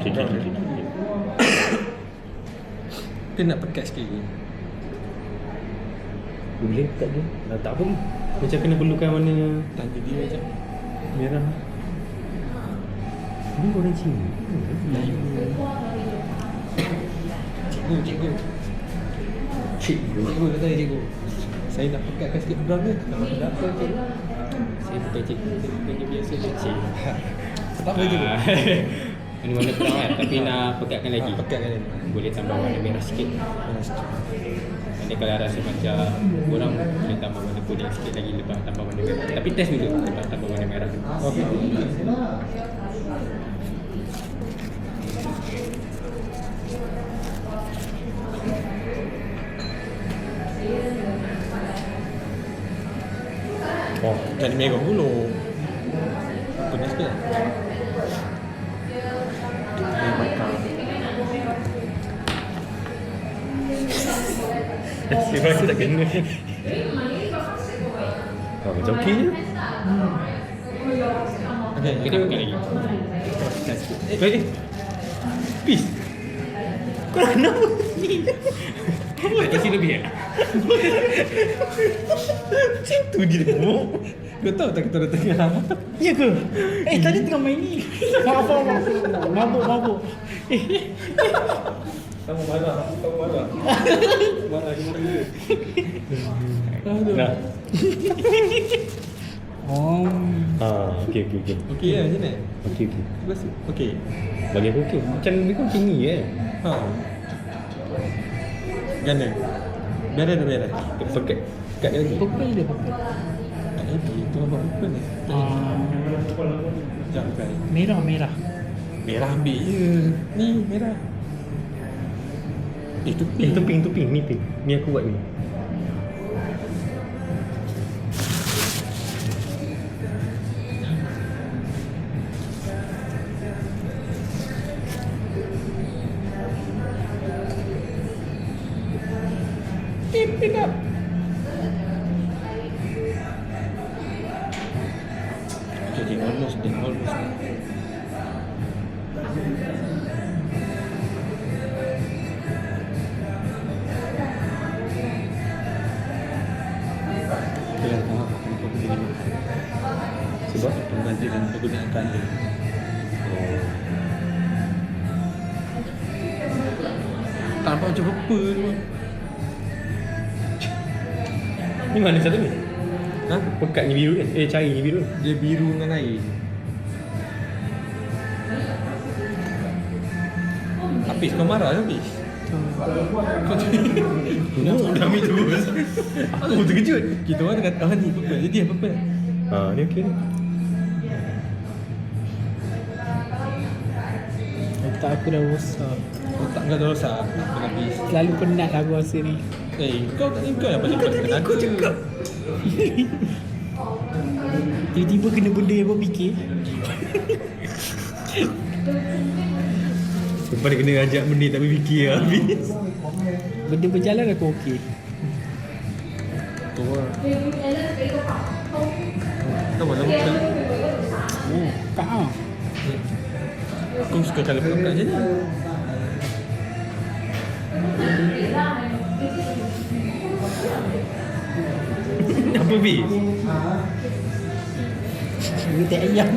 Okay. Kita nak pekat sikit lagi. Boleh pekat dia? Tak apa ni. Macam kena perlukan warna Tanya dia macam merah. Ni warna Cina. Cikgu Cikgu. dah tanya cikgu, saya nak pekatkan sikit brown ke? Tak apa cikgu. Saya bukan cikgu. Saya bukan biasa je. Cikgu. Tak apa cikgu. Ini warna brown kan? Tapi nak pekatkan lagi. Pekatkan lagi. Boleh tambah warna merah sikit. Nanti kalau rasa macam kurang, boleh tambah warna kuning sikit lagi lepas tambah warna merah. Tapi test dulu lepas tambah warna merah. Okey. Oh, jadi merah dulu. Kuning sikit. Sebab aku tak kena. Macam okey je. Okey, Kita pekat lagi. Peace. Kau kenapa ni? Boleh kasih lebih tak? Macam tu dia demo. kau tahu tak kita dah tengah. Ya ke? Tadi tengah main ni. Maaf. Mabuk. Kamu marah. Marah dia. Nah. Oh. Okey. Okey lah macam ni. Okey. Basi. Okey. Bagi aku okey. Macam lebih kurang tinggi Ha. Ganda. Biar. Pekat. Pekat lagi. Purple dia purple. Tak ada. Itu apa purple ni? Sekejap bukan. Merah. Merah ambil je. Ni merah. Itu pink. Itu pink. Ni pink. Ni aku buat ni. Pick up. Okay, almost. Kita dah tahu apa begini. Sebab pengganti dan penggunaan kanda. Tak nampak macam apa tu. ni mana satu ni? Ha? Pekatnya biru kan? Cairnya biru. Dia biru dengan air. Habis kau marah habis. Kau dah ambil terus. Aku terkejut. Kita orang kata ni purple. Jadi apa purple? Ni okey ni. Otak aku dah rosak. Otak kau dah rosak. Habis. Selalu penat lah aku rasa ni. Kau yang paling penat aku juga. Tiba-tiba kena benda yang kau fikir. Lepas dia kena ajak benda tak fikir habis. Benda berjalan aku okey. Tu lah. Kau malam purple. Oh, tak ah. Aku suka colour purple je ni. Apa bis? Ini tak ayam.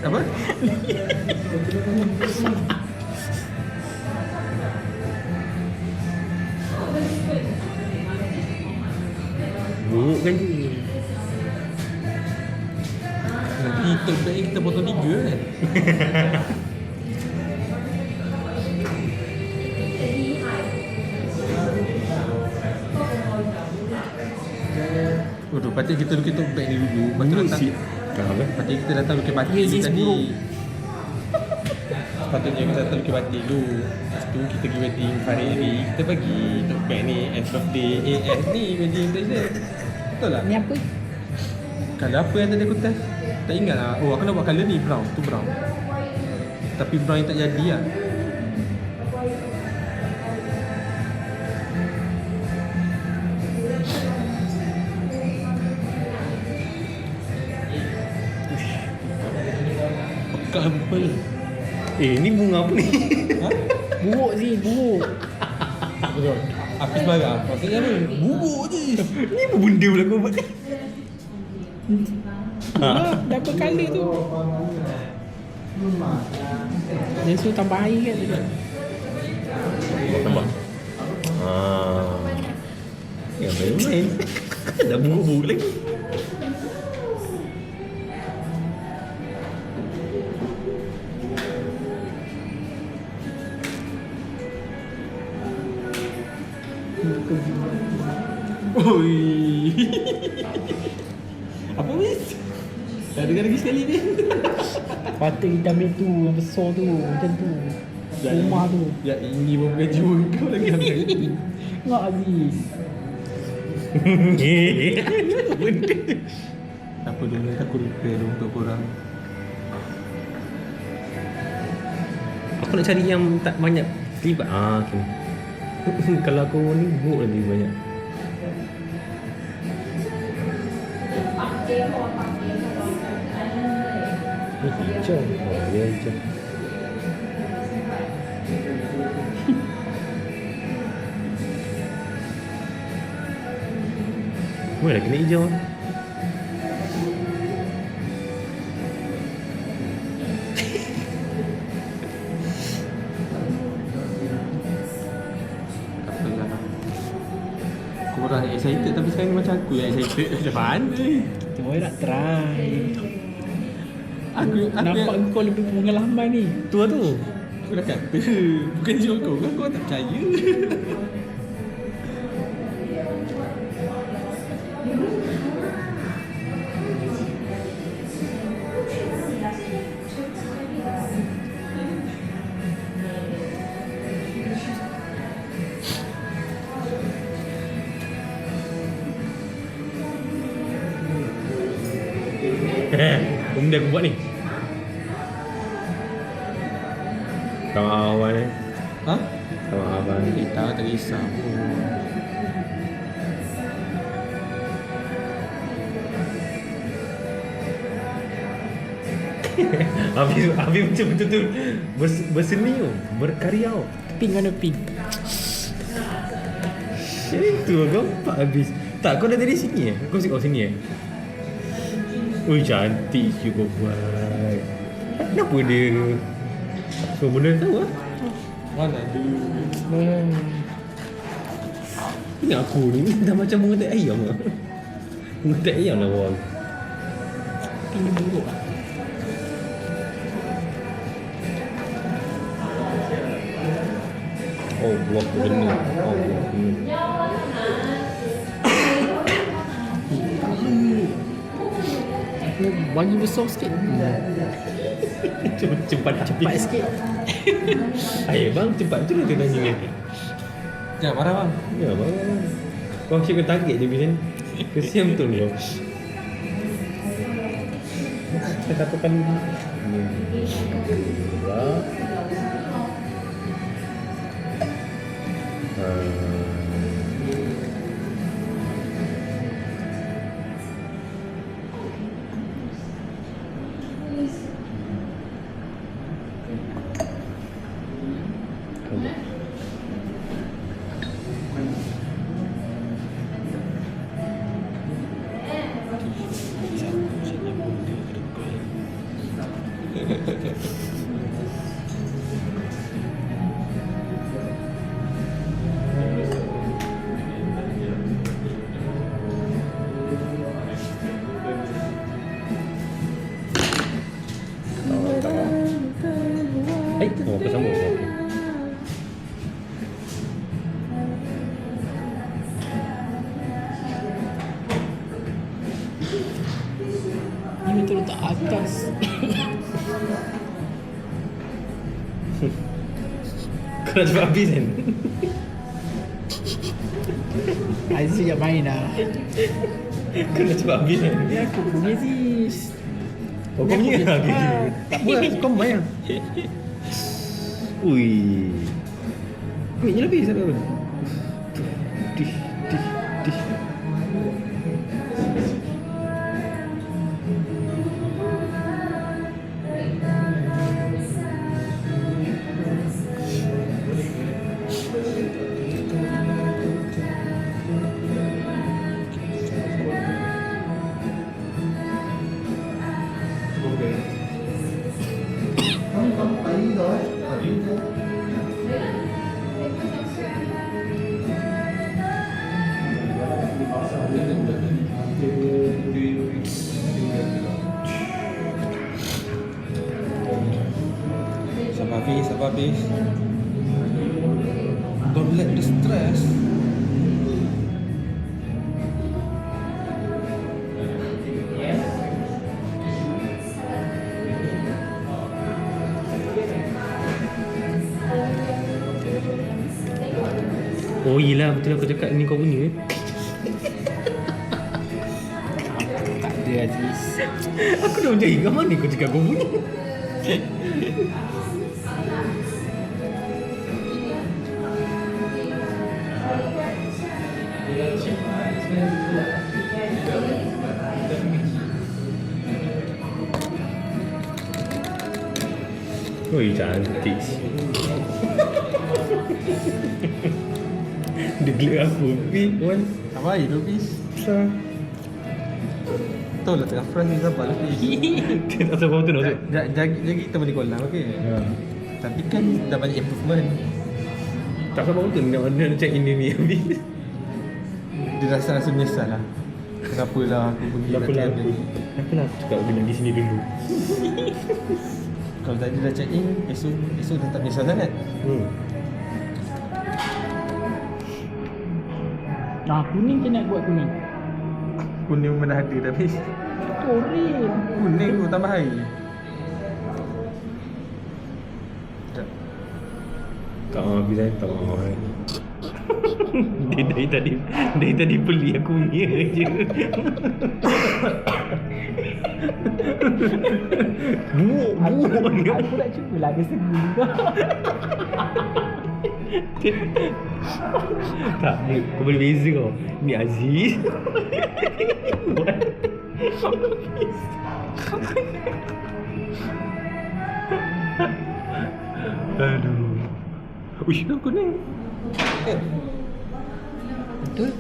Apa? Buruk kan tu. Nanti tote bag kita potong 3 kan? Patut kita lukis tote bag ni dulu. Lepas tu datang patut kita datang lukis batik ni tadi. Patutnya kita datang lukis batik dulu. Lepas tu kita pergi wedding Farid ni. Kita bagi tote bag ni as birthday AS ni wedding present. Betul tak? Ni apa? Colour apa yang tadi aku test? Tak ingat lah. Oh, aku nak buat colour ni brown. Tu brown. Tapi brown yang tak jadi lah. Pekat apa? Ni bunga apa ni? Ha? Buruk sih, buruk. Betul. Apis marah. Maksudnya apa? Bubuk je. Ni apa benda pula kau buat ni? Dah double colour tu. Dia suruh tambah air kan tadi. Nampak? Ya main-main. Dah buruk-buruk lagi. Oi. Apa Miss? Dah dengar lagi sekali ni. Patut kita ambil tu yang besar tu, macam tu. Rumah tu. Ya ini pun bukan jiwa kau lagi ambil. Enggak Aziz. Benda. Apa dulu aku repair dulu untuk korang. Aku nak cari yang tak banyak terlibat. Okay. Kalau aku ni buruk lebih banyak. Ni hijau. Dia hijau. Mana kena hijau? Tak apalah. Korang excited tapi sekarang ni macam aku yang excited. Macam mana? Cuma nak try. Aku Nampak kau lebih pengalaman ni. Tu lah tu. Aku dah kata bukan jiwa kau kan kau tak percaya. Benda aku buat ni. Kawan awal ni. Ha? Kawan abang ni. Tak risau. Habis macam betul-betul berseni tau. Berkarya tau. Pink mana pink? Itu kau nampak habis. Tak, kau dah dari sini Kau sini Ui, cantik je kau buat. Kenapa dia semua benda tahu lah. Mana ada. Ingat aku ni dah macam mengetek ayam lah. Mengetek ayam lah bawang. Pink buruk. Oh, buah kena. Oh, buah kena. Bagi besar sikit. Cepat sikit. Ayah bang, cepat tu dia tanya ni. Jangan marah bang. Ya bang. Kau kira target je bila ni. Kesian betul kau. Saya katakan oh, apa sama? Okay. Ini betul letak atas. Kau dah cepat habis kan? Aziz yang main dah. Kau dah cepat habis kan? Ni aku punya Aziz. Oh, kau punya lah. Tak apa lah, kau main lah. Ui. Weh, ni lebih sana. Dish. Hafiz, apa Hafiz? Don't let the stress. Oh yelah, betul aku cakap ni kau punya. Tak ada Aziz. Aku dah macam ingat mana kau cakap kau punya. Oi, cantik. Dia gelak aku. Wan. Apa air tu Hafiz? Tahu lah tengah front ni sabar lah Hafiz. Dia tak tahu betul maksud. Jaga kita balik kolam okey. Tapi kan dah banyak improvement. Tak sabar betul nak check in ni habis. Dia rasa menyesal lah. Kenapa lah aku pergi Kenapa latihan ni. aku cakap aku nak di sini dulu. Kalau tadi dah check in, esok dah tak menyesal sangat. Kuning je nak buat kuning. Kuning mana ada dah Hafiz. Oren. Kuning tu tambah air. Sekejap. Tak mahu habis kan, tak mahu kan. Dia dari tadi beli aku punya je. Buuk ni. Aku nak cubalah dia segi juga. Tak, kau boleh beza kau. Ni Aziz. Aduh. Uish, dah kuning. Betul.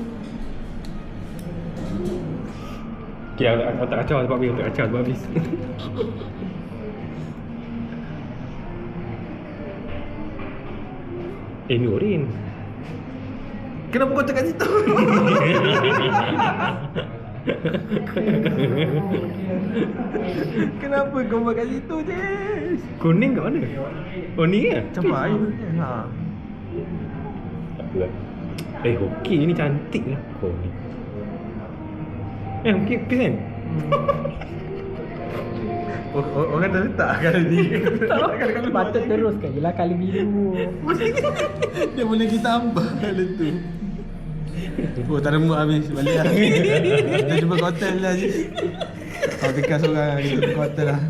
Okay, aku tak kacau sebab aku tak kacau sebab habis. Ni oren. Kenapa kau cakap situ? Kenapa kau buat kat situ je? Kuning kat mana? Oh ni ke? Campur air tu je. Ha. Apalah. Okey ni cantik lah kau ni. Okey, peace kan? Orang dah letak kali ni. Patut teruskan je lah kali biru. Dia boleh ditambah kali tu. Oh tak ada mood habis. Balik lah. Kita jumpa kat hotel lah Aziz. Kau tekan seorang, kita jumpa kat hotel lah.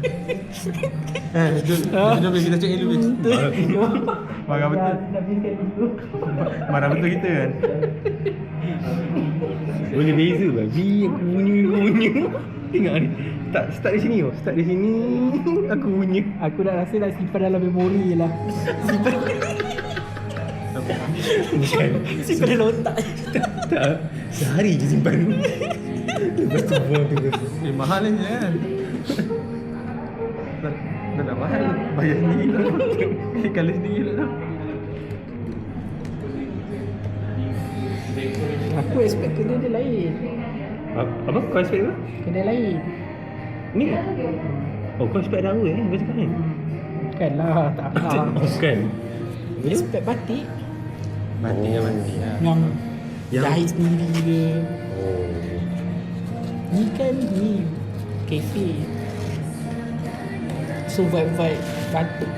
Jom kita check in dulu. Marah betul. Marah betul kita kan. Boleh beza babi aku punya. Tengok ni. Start di sini oh. Start di sini aku punya. Aku dah rasa dah simpan dalam memori lah. Simpan dalam otak. Tak. Sehari je simpan. Lepas tu buang terus. Mahal ni kan. Dah mahal. Bayar sendiri lah. Kali sendiri lah. Aku expect kedai dia lain. Apa? Kau expect apa? Kedai lain. Ni? Oh kau expect dah kau cakap kan? Bukan lah, tak apa. Bukan. Expect batik Mati lah. yang Yang- jahit sendiri ke. Oh. Ni kan ni kafe. So vibe batik.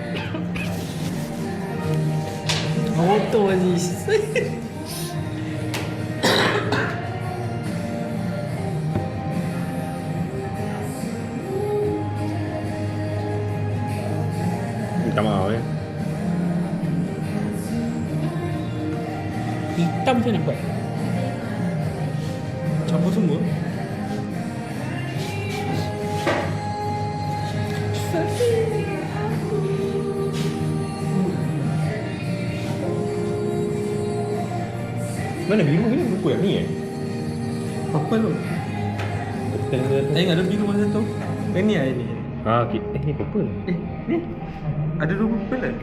Motor Aziz. Minta maaf Hitam macam mana buat? Campur semua. Mana biru ni? Buku yang ni Purple tu. Ingat ada biru masa tu. Ni air ni. Ha, okay. Ni purple. Ni. Ada dua purple kan?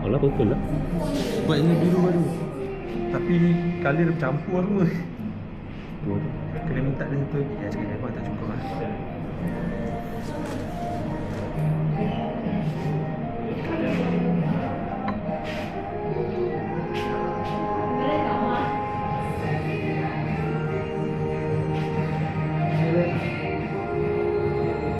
Alah purple lah. Buat ini biru baru. Tapi colour dia bercampur semua. Kena minta dia satu lagi. Cakap dia tak cukup lah.